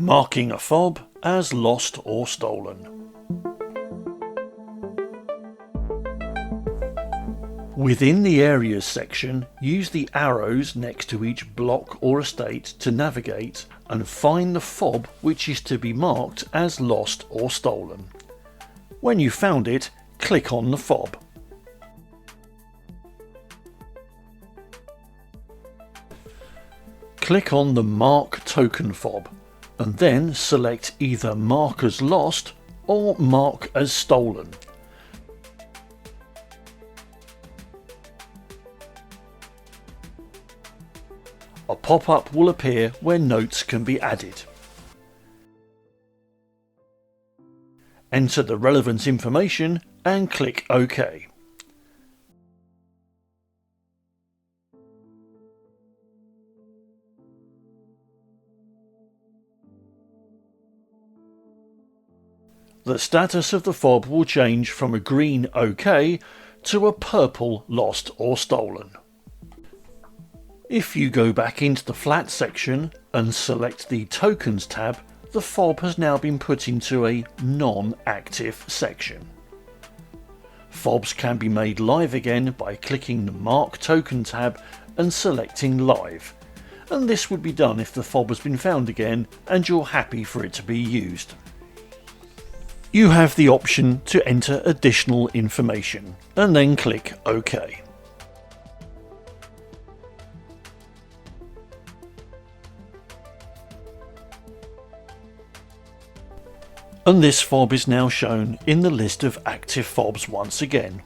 Marking a fob as lost or stolen. Within the Areas section, use the arrows next to each block or estate to navigate and find the fob which is to be marked as lost or stolen. When you've found it, click on the fob. Click on the Mark Token fob and then select either Mark as Lost or Mark as Stolen. A pop-up will appear where notes can be added. Enter the relevant information and click OK. The status of the fob will change from a green OK to a purple Lost or Stolen. If you go back into the Flat section and select the Tokens tab, the fob has now been put into a non-active section. Fobs can be made live again by clicking the Mark Token tab and selecting Live, and this would be done if the fob has been found again and you're happy for it to be used. You have the option to enter additional information and then click OK. And this fob is now shown in the list of active fobs once again.